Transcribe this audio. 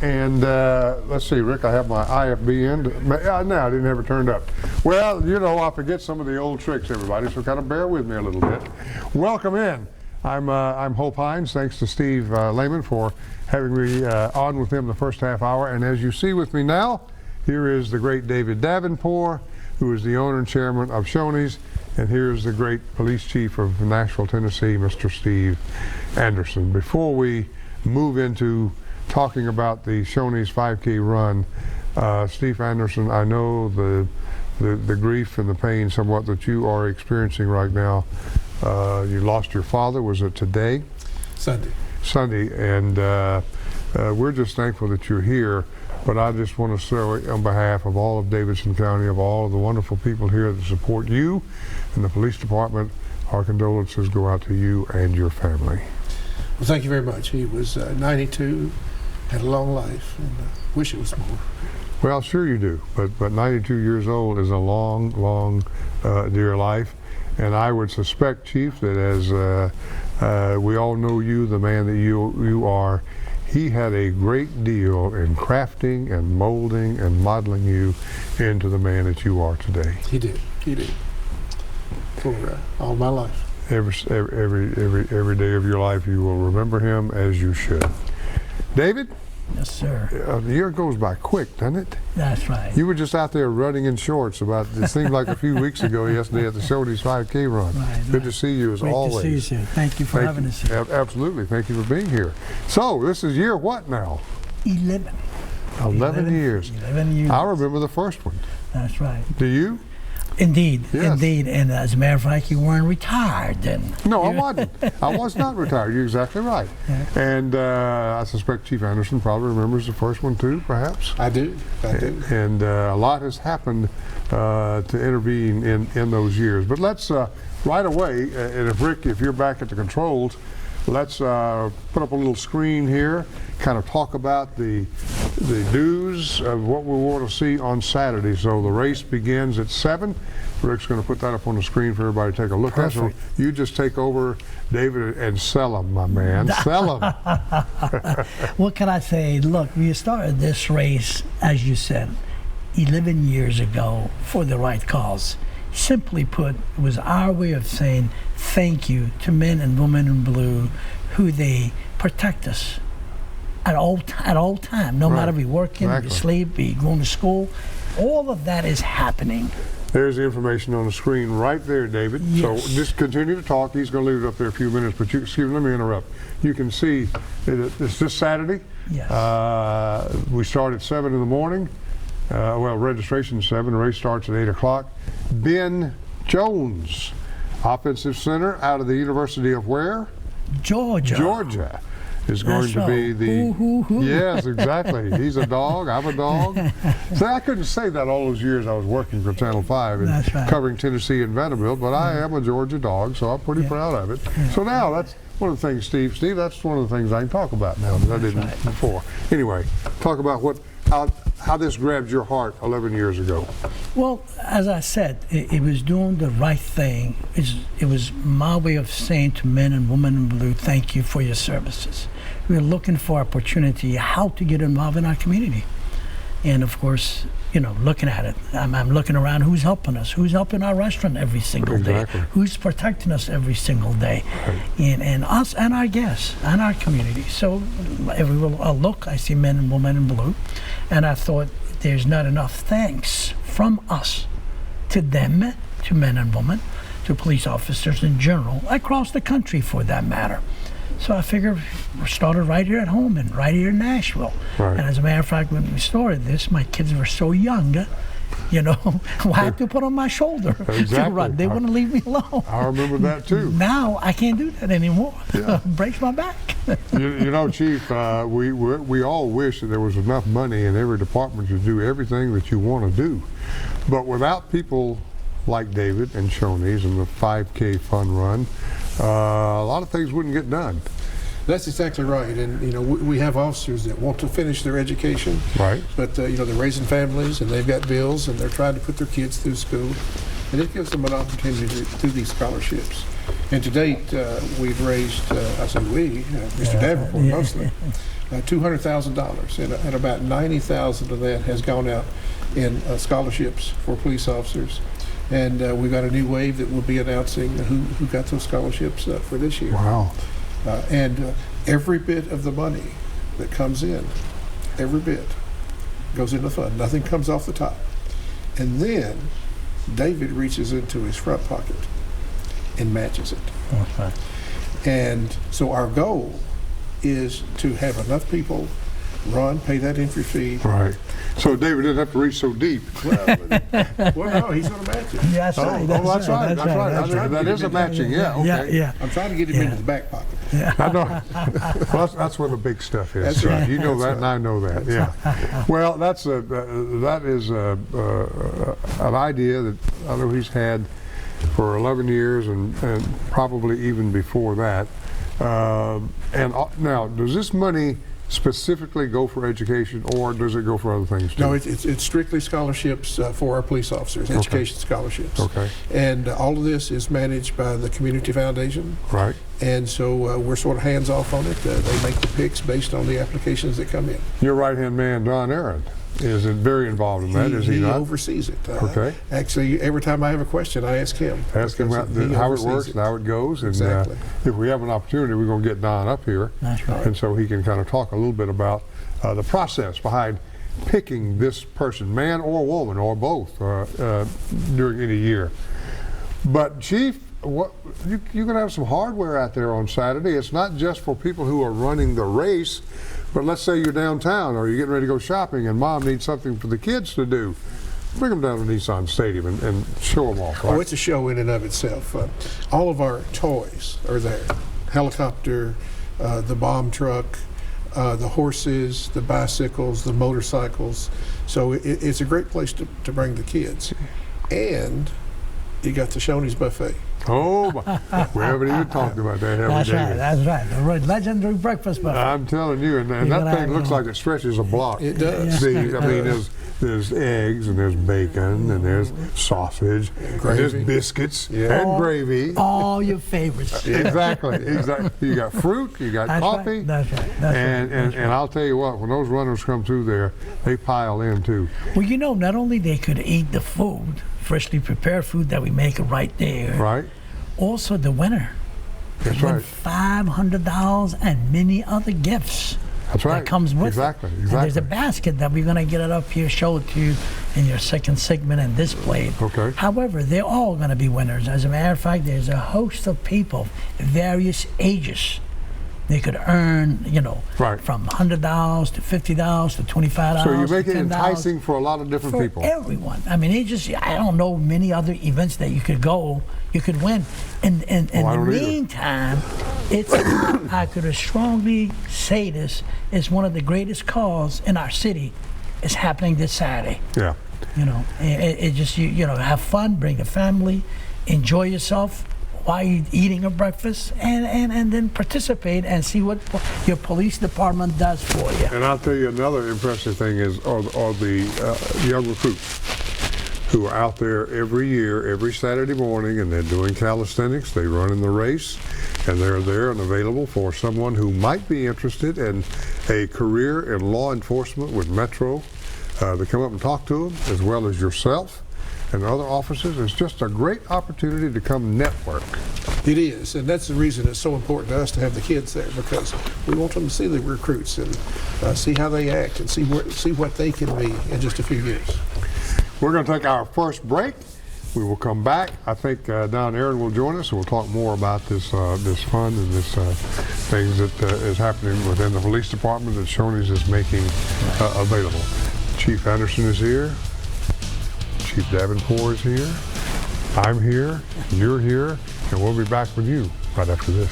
And let's see, Rick, I have my IFB in. No, I didn't have it turned up. Well, you know, I forget some of the old tricks, everybody, so kind of bear with me a little bit. Welcome in. I'm Hope Hines. Thanks to Steve Lehman for having me on with him the first half hour. And as you see with me now, here is the great David Davenport, who is the owner and chairman of Shoney's. And here's the great police chief of Nashville, Tennessee, Mr. Steve Anderson. Before we move into talking about the Shoney's 5K run, Steve Anderson, I know the grief and the pain somewhat that you are experiencing right now. You lost your father. Was it today? Sunday, and we're just thankful that you're here. But I just want to say, on behalf of all of Davidson County, of all of the wonderful people here that support you and the police department, our condolences go out to you and your family. Well, thank you very much. He was 92, had a long life, and wish it was more. Well, sure you do, but 92 years old is a long, long, dear life. And I would suspect, Chief, that as we all know you, the man that you are, he had a great deal in crafting and molding and modeling you into the man that you are today. He did. For all my life. Every day of your life, you will remember him as you should. David? Yes, sir. The year goes by quick, doesn't it? That's right. You were just out there running in shorts it seemed like a few weeks ago yesterday at the Shoney's 5K run. Right, Good to see you as always. Great to see you, sir. Thank you for having us here. Absolutely. Thank you for being here. So, this is year what now? 11 years. 11 years. I remember the first one. That's right. Do you? Indeed, yes. Indeed. And as a matter of fact, you weren't retired then. No, I wasn't. I was not retired. You're exactly right. Yeah. And I suspect Chief Anderson probably remembers the first one too, perhaps. I do. And a lot has happened to intervene in those years. But let's right away, and if Rick, if you're back at the controls, let's put up a little screen here, kind of talk about the news of what we want to see on Saturday. So the race begins at 7. Rick's going to put that up on the screen for everybody to take a look at. So you just take over, David, and sell them, my man. Sell them. What can I say? Look, we started this race, as you said, 11 years ago for the right cause. Simply put, it was our way of saying thank you to men and women in blue who they protect us at all time, no matter we working, we sleep, we going to school. All of that is happening. There's the information on the screen right there, David. Yes. So just continue to talk. He's going to leave it up there a few minutes, but excuse me, let me interrupt. You can see it's this Saturday. Yes. We start at 7 in the morning. Well, registration is 7, the race starts at 8 o'clock. Ben Jones, offensive center out of the University of where? Georgia. Is going to be the yes, exactly. He's a dog. I'm a dog. So I couldn't say that all those years I was working for Channel 5 and covering Tennessee and Vanderbilt, but I am a Georgia dog, so I'm pretty proud of it. So now that's one of the things, Steve, that's one of the things I can talk about now that I didn't before. Anyway, talk about how this grabbed your heart 11 years ago. Well, as I said, it was doing the right thing. It was my way of saying to men and women in blue, thank you for your services. We were looking for opportunity, how to get involved in our community. And of course, you know, looking at it, I'm looking around, who's helping us? Who's helping our restaurant every single day? Who's protecting us every single day? And us and our guests and our community. So everywhere I look, I see men and women in blue. And I thought, there's not enough thanks from us to them, to men and women, to police officers in general, across the country for that matter. So I figured we started right here at home and right here in Nashville. And as a matter of fact, when we started this, my kids were so young, you know, I had to put on my shoulder to run. They wouldn't leave me alone. I remember that too. Now I can't do that anymore. Breaks my back. you know, Chief, we all wish that there was enough money in every department to do everything that you want to do. But without people like David and Shoney's and the 5K fun run, a lot of things wouldn't get done. That's exactly right. And, you know, we have officers that want to finish their education. But, you know, they're raising families and they've got bills and they're trying to put their kids through school. And it gives them an opportunity through these scholarships. And to date, we've raised, I say we, Mr. Davenport mostly, $200,000, and about $90,000 of that has gone out in scholarships for police officers. And we've got a new wave that we'll be announcing who got those scholarships for this year. Wow. And every bit of the money that comes in, every bit, goes in the fund. Nothing comes off the top. And then David reaches into his front pocket and matches it. Okay. And so our goal is to have enough people run, pay that entry fee. Right. So David didn't have to reach so deep. Well, no, he's going to match it. That's right. That's right. That is a matching. Yeah. Okay. Yeah. I'm trying to get him into the back pocket. I know. Well, that's where the big stuff is. That's right. You know That's that, and I know that. Yeah. Well, that is an idea that I know he's had for 11 years, and probably even before that. Now, does this money specifically go for education, or does it go for other things too? No, it's strictly scholarships for our police officers, education scholarships. Okay. And all of this is managed by the Community Foundation. Right. And so we're sort of hands off on it. They make the picks based on the applications that come in. Your right-hand man, Don Aaron, is very involved in that, is he not? He oversees it. Okay. Actually, every time I have a question, I ask him. Ask him how it works and how it goes. And Exactly. if we have an opportunity, we're going to get Don up here. That's right. And so he can kind of talk a little bit about the process behind picking this person, man or woman, or both, during any year. But Chief, you're going to have some hardware out there on Saturday. It's not just for people who are running the race, but let's say you're downtown or you're getting ready to go shopping and mom needs something for the kids to do. Bring them down to Nissan Stadium and show them off. Right? Oh, it's a show in and of itself. All of our toys are there. Helicopter, the bomb truck, the horses, the bicycles, the motorcycles. So it's a great place to bring the kids. And you got the Shoney's buffet. Oh, we haven't even talked about that, have we, That's David? right. That's right. The legendary breakfast buffet. I'm telling you, and that thing looks like it stretches a block. It does. See, I mean, there's eggs, and there's bacon, and there's sausage, and there's biscuits, and gravy. All your favorites. Exactly. You got fruit, you got coffee. Right. That's right. And I'll tell you what, when those runners come through there, they pile in too. Well, not only they could eat the food, freshly prepared food that we make right there. Right. Also, the winner. That's win right. $500 and many other gifts. That's right. That comes with exactly. it. And there's a basket that we're going to get it up here, show it to you in your second segment and displayed. Okay. However, they're all going to be winners. As a matter of fact, there's a host of people, various ages. They could earn, Right. from $100 to $50 to $25. So you make to it $10. enticing for a lot of different For people. everyone. I mean, I don't know many other events that you could win. In the don't either. meantime, I could strongly say this, is one of the greatest cause in our city is happening this Saturday. Yeah. It just, have fun, bring a family, enjoy yourself while you're eating a breakfast, and then participate and see what your police department does for you. And I'll tell you another impressive thing are the young recruits who are out there every year, every Saturday morning, and they're doing calisthenics. They run in the race, and they're there and available for someone who might be interested in a career in law enforcement with Metro to come up and talk to them, as well as yourself and other officers. It's just a great opportunity to come network. It is, and that's the reason it's so important to us to have the kids there, because we want them to see the recruits and see how they act and see what they can be in just a few years. We're going to take our first break. We will come back. I think Don Aaron will join us, and we'll talk more about this fun and this things that is happening within the police department that Shoney's is making available. Chief Anderson is here. Chief Davenport is here. I'm here. You're here. And we'll be back with you right after this.